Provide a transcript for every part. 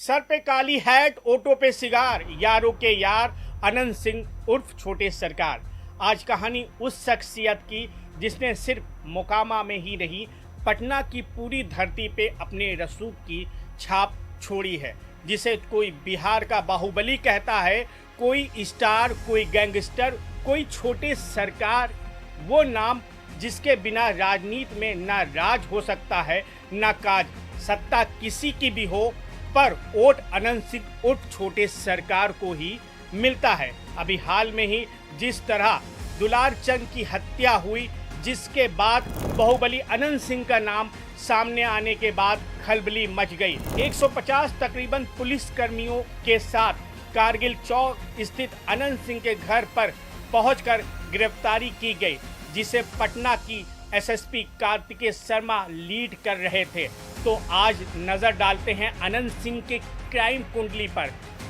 Sir पे काली hat, auto पे cigar, यारों के यार अनंत सिंह उर्फ छोटे सरकार। आज कहानी उस शख्सियत की जिसने सिर्फ मोकामा में ही नहीं, पटना की पूरी धरती पे अपने रसूख की छाप छोड़ी है। जिसे कोई बिहार का बाहुबली कहता है, कोई स्टार, कोई गैंगस्टर, कोई छोटे सरकार। वो नाम जिसके बिना राजनीति में ना राज हो सकता है ना काज। सत्ता किसी की भी हो, पर वोट अनंत सिंह उर्फ छोटे सरकार को ही मिलता है। अभी हाल में ही जिस तरह दुलार चंद की हत्या हुई, जिसके बाद बाहुबली अनंत सिंह का नाम सामने आने के बाद खलबली मच गई। 150 तकरीबन पुलिसकर्मियों के साथ कारगिल चौक स्थित अनंत सिंह के घर पर पहुंचकर गिरफ्तारी की गई, जिसे पटना की एसएसपी कार्तिकेय शर्मा लीड कर रहे थे। तो आज नजर डालते हैं अनंत सिंह के क्राइम कुंडली पर।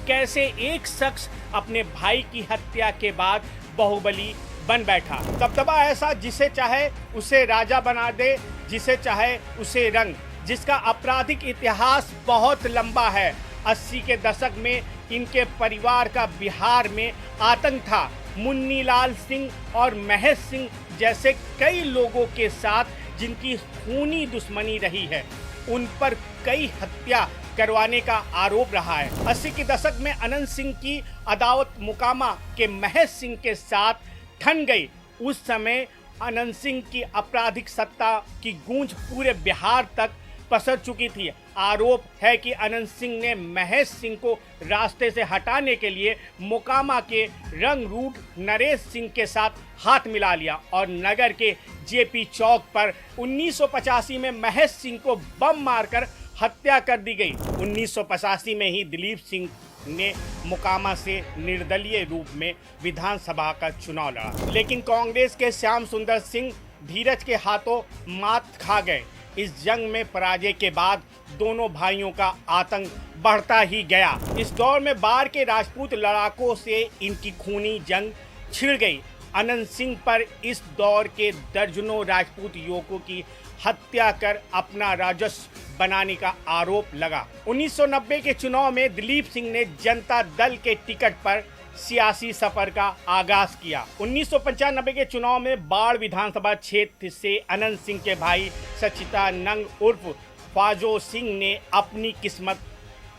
कैसे एक शख्स अपने भाई की हत्या के बाद बाहुबली बन बैठा। दबदबा ऐसा जिसे चाहे उसे राजा बना दे, जिसे चाहे उसे रंग, जिसका आपराधिक इतिहास बहुत लंबा है। 80 के दशक में इनके परिवार का बिहार में आतंक था। मुन्नीलाल सिंह और महेश सिंह जैसे कई लोगों के साथ जिनकी खूनी दुश्मनी रही है, उन पर कई हत्या करवाने का आरोप रहा है। 80 के दशक में अनंत सिंह की अदावत मोकामा के महेश सिंह के साथ ठन गई। उस समय अनंत सिंह की आपराधिक सत्ता की गूंज पूरे बिहार तक पसर चुकी थी। आरोप है कि अनंत सिंह ने महेश सिंह को रास्ते से हटाने के लिए मोकामा के रंग रूट नरेश सिंह के साथ हाथ मिला लिया और नगर के जेपी चौक पर 1985 में महेश सिंह को बम मारकर हत्या कर दी गई। 1985 में ही दिलीप सिंह ने मोकामा से निर्दलीय रूप में विधानसभा का चुनाव लड़ा, लेकिन कांग्रेस के श्याम सुंदर सिंह धीरज के हाथों मात खा गए। इस जंग में पराजय के बाद दोनों भाइयों का आतंक बढ़ता ही गया। इस दौर में बाढ़ के राजपूत लड़ाकों से इनकी खूनी जंग छिड़ गई। अनंत सिंह पर इस दौर के दर्जनों राजपूत युवकों की हत्या कर अपना राजस्व बनाने का आरोप लगा। 1990 के चुनाव में दिलीप सिंह ने जनता दल के टिकट पर सियासी सफर का आगाज किया। 1995 के चुनाव में बाढ़ विधानसभा क्षेत्र से अनंत सिंह के भाई सचिदानंद उर्फ फाजो सिंह ने अपनी किस्मत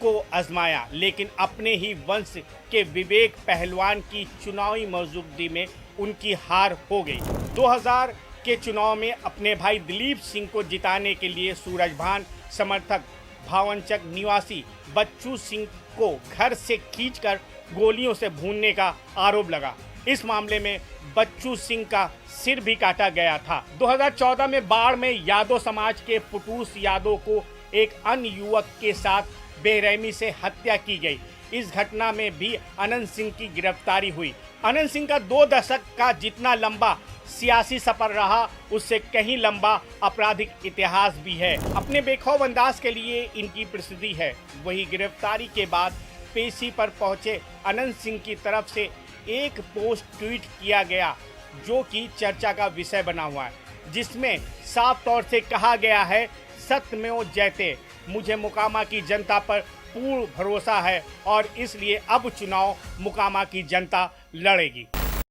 को आजमाया, लेकिन अपने ही वंश के विवेक पहलवान की चुनावी मौजूदगी में उनकी हार हो गई। 2000 के चुनाव में अपने भाई दिलीप सिंह को जिताने के लिए सूरजभान समर्थक भावनचक निवासी बच्चू सिंह को घर से खींचकर गोलियों से भूनने का आरोप लगा। इस मामले में बच्चू सिंह का सिर भी काटा गया था। 2014 में बाढ़ में यादव समाज के पुटूस यादव को एक अन्य युवक के साथ बेरहमी से हत्या की गई। इस घटना में भी अनंत सिंह की गिरफ्तारी हुई। अनंत सिंह का 2 दशक का जितना लंबा सियासी सफर रहा, उससे कहीं लंबा आपराधिक इतिहास भी है। अपने बेखौफ अंदाज के लिए इनकी प्रसिद्धि है। वही गिरफ्तारी के बाद पेशी पर पहुंचे अनंत सिंह की तरफ से एक पोस्ट ट्वीट किया गया, जो कि चर्चा का विषय बना हुआ है, जिसमें साफ तौर से कहा गया है, सत्यमेव जयते। मुझे मोकामा की जनता पर पूर्ण भरोसा है और इसलिए अब चुनाव मोकामा की जनता लड़ेगी।